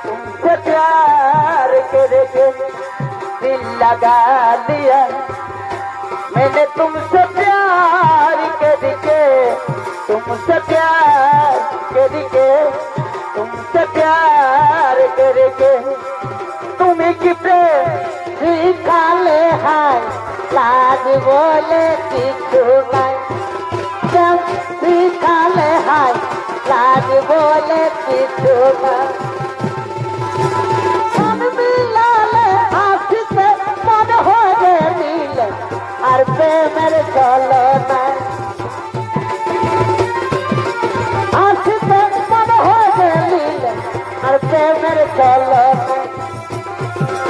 तुमसे प्यार लगा दिया मैंने तुमसे प्यार करके तुमसे प्यार करके तुमसे प्यार करके तुम्हें की प्रेम শিখালে হাই লাজ বলে কিছু নাই শিখালে হাই লাজ বলে কিছু নাই মন মিলালে হাসিতে মন হয়ে মিলে আর প্রেমের চলো না হাসিতে মন হয়ে মিলে আর প্রেমের চলো না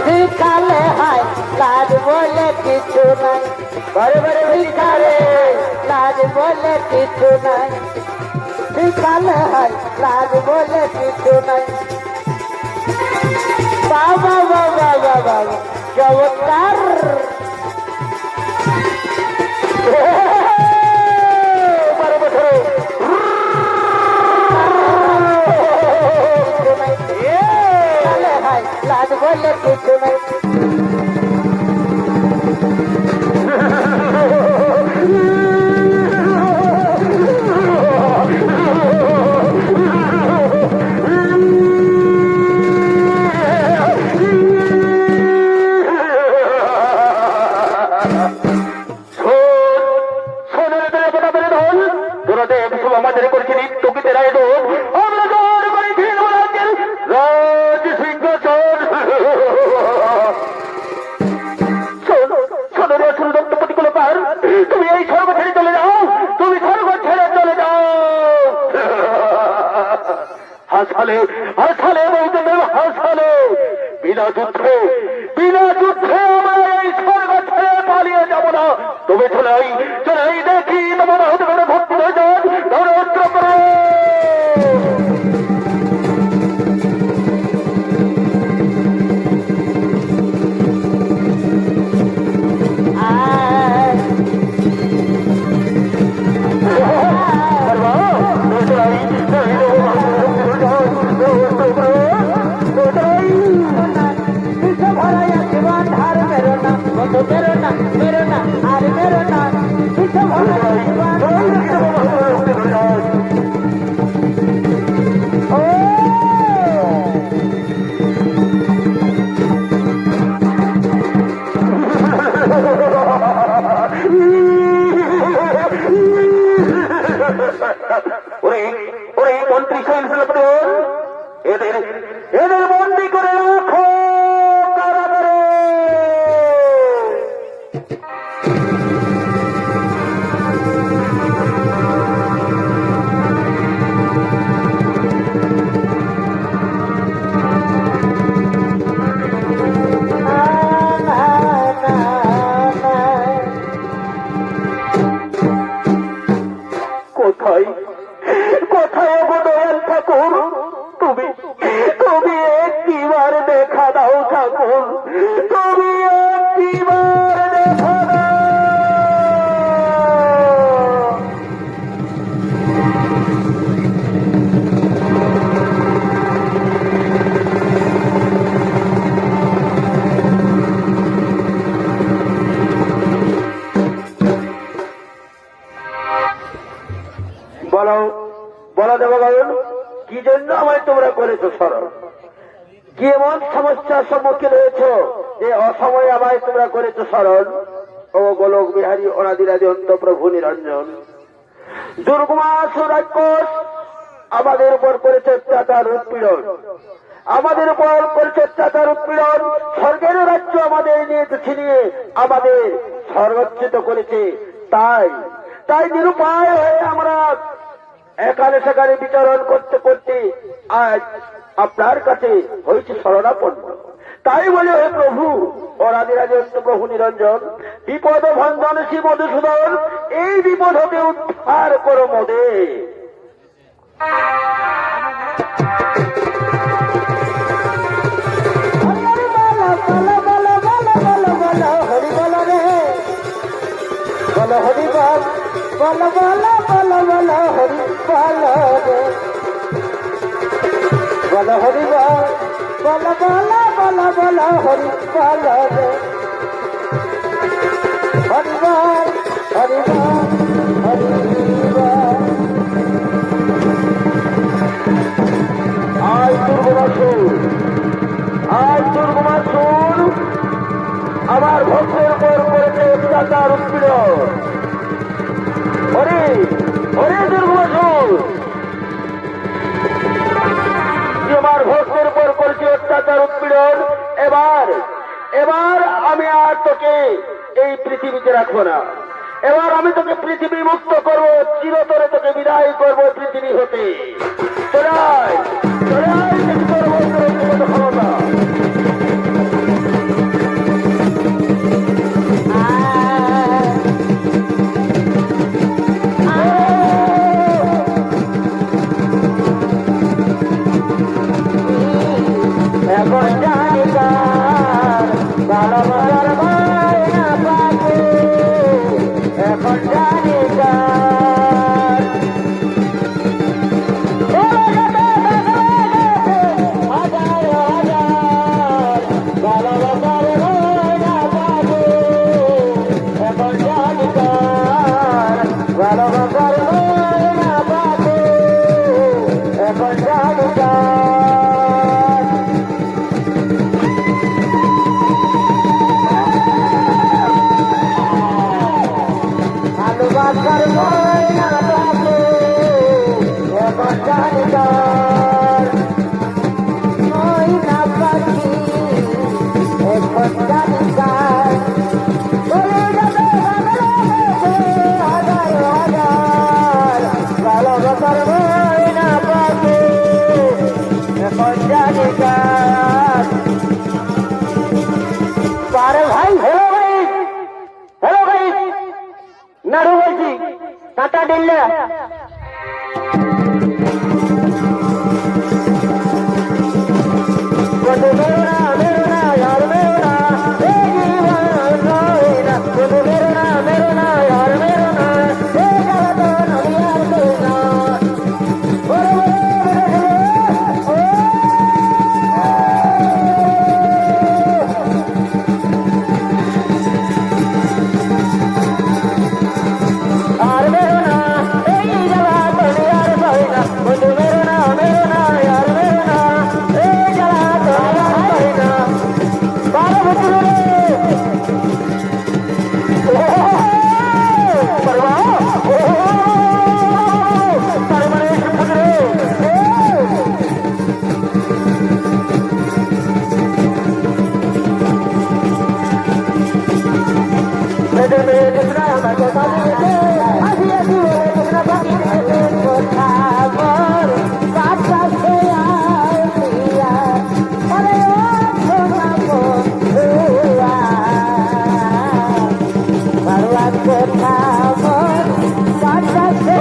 শিখালে হাই লাজ বলে কিছু নাই বড় বড় শিখালে লাজ বলে কিছু নাই শিখালে হাই লাজ বলে কিছু নাই বাবা বাবা বাবা চমৎকার লাজ বলে কিছু নাই আমাদের করছি তোকে রায় দো আমরা জোর করে খেলবো রাজ সিংহাসন শোনো শোনো রে শুরু দত্তপতি গুলো পার তুমি এই স্বর্গ ছেড়ে চলে যাও তুমি স্বর্গ ছেড়ে চলে যাও হাসালে হাসালে বলতে হাসালে বিনা যুদ্ধে আমরা এই স্বর্গ ছেড়ে পালিয়ে যাবো না তুমি চলাই দেখি তোমার হতে করে ভক্তি হয়ে যান ধরে অস্ত্র করো ওরে মন্ত্রী এদের বন্দি করে রাখো কারাগারে কোথায় কোথায় গো দয়াল ঠাকুর তুমি তুমি একটিবার দেখা দাও ঠাকুর তুমি একটিবার দেখা দাও বলো বলো দেবগণ কি জন্য আমায় তোমরা করেছো স্মরণ কি এমন সমস্যার সম্মুখীন হয়েছ যে অসময়ে আমায় তোমরা করেছো স্মরণ ও গোলক বিহারী অনাদিরাজ অন্ত প্রভু নিরঞ্জন দুর্গমাস রাক্ষস আমাদের উপর করেছে অত্যাচার উৎপীড়ন আমাদের উপর করেছে অত্যাচার উৎপীড়ন স্বর্গের রাজ্য আমাদের নিয়ে ছিনিয়ে আমাদের সর্বোচ্চিত করেছে তাই নিরুপায় হয়ে আমরা এখানে সেখানে বিচরণ করতে করতে আজ আপনার কাছে হয়েছে শরণাপন্ন তাই বলে হে প্রভু অনাদিরাজন্ত প্রভু নিরঞ্জন বিপদ ভঞ্জন শ্রী মধুসূদন এই বিপদ হতে উদ্ধার করো মোদে হরি বল বল বল বল বল হরি বল রে বল হরি বল বল বল বল বল হরি বল রে টিকে রাখবো না। এবার আমি তোকে পৃথিবী মুক্ত করবো, চিরতরে তোকে বিদায় করবো পৃথিবী হতে। চলে আয়, চলে আয়, দেখি তোর মধ্যে কত ক্ষমতা। এখন জানি কার ভালোবাসার ময়না পাখি, এখন জানি কার। হাজার হাজার ভালোবাসার ময়না পাখি, এখন জানি কার ভালোবাসার ময়না পাখি, এখন জানি কার। ভালোবাসার ময়না পাখি, এখন জানি কার। ময়না পাখি, এখন জানি কার। বলে যাবে ভালোবেসে হাজার হাজার ভালোবাসার ময়না পাখি, এখন জানি কার। পারে ভাই, হ্যালো ভাই, হ্যালো ভাই, নাড়ু বলছি, কাঁটা ডিল্লা। বন্ধু মেরো না, মেরো না, यार मेरो ना, ए जीवन रोए ना। बंधु मेरो ना, यार मेरो ना, ए जगत नबी यार तेरा। बोलो बोलो यार मेरो ना, ए जगत नबी यार तेरा। बंधु मेरो ना, यार मेरो ना, ए जगत नबी यार तेरा। बारो बंधु रे, परवाह, परमानेश बंधु रे। मेरे में जितना मैं तो साथी थे, आधी आधी वो जितना बाकी थे वो था मोर साथ साथ से आए पिया। अरे ओ सोना को हुआ बरबाद को था मोर साथ साथ से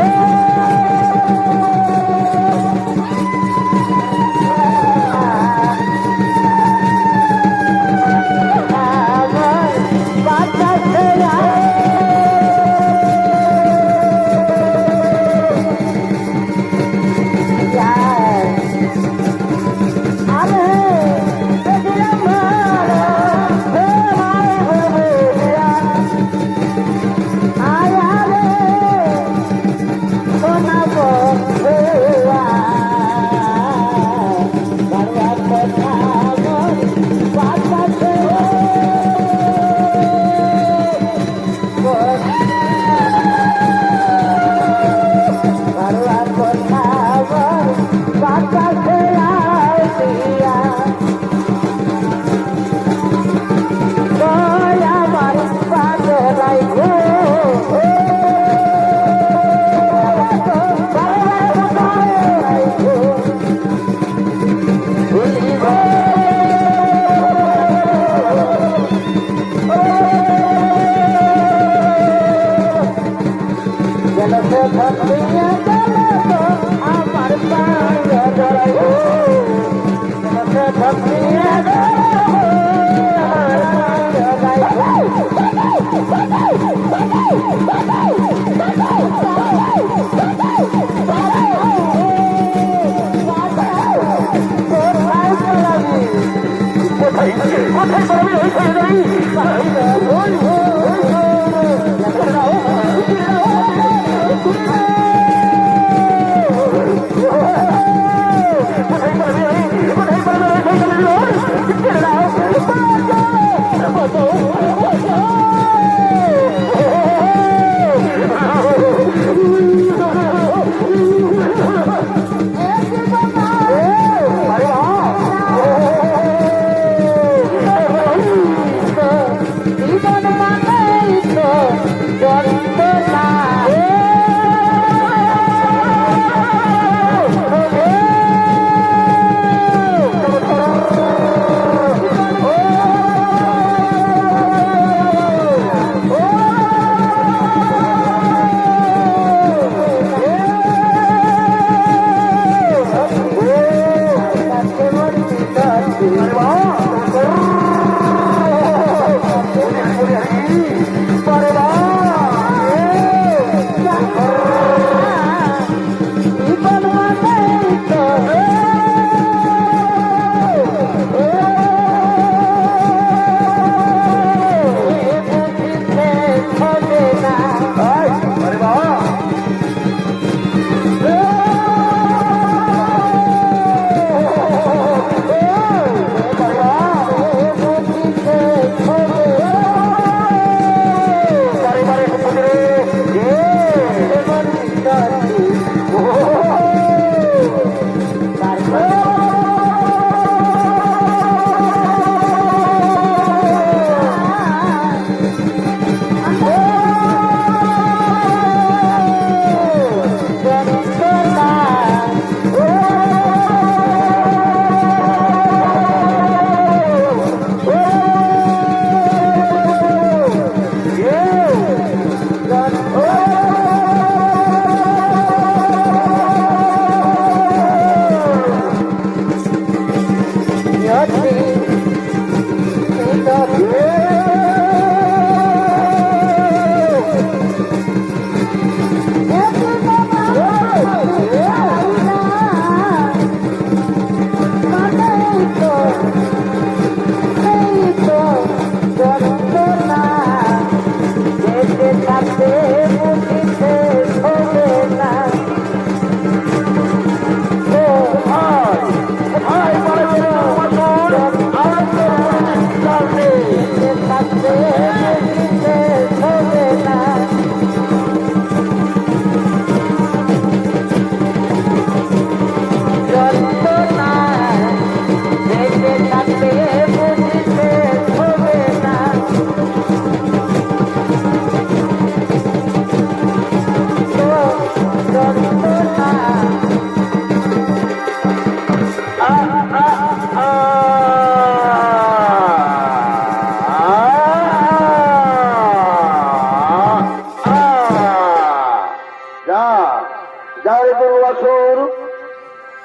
যার দুর্বাসুর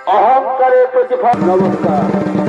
অহংকারের প্রতিফল। নমস্কার।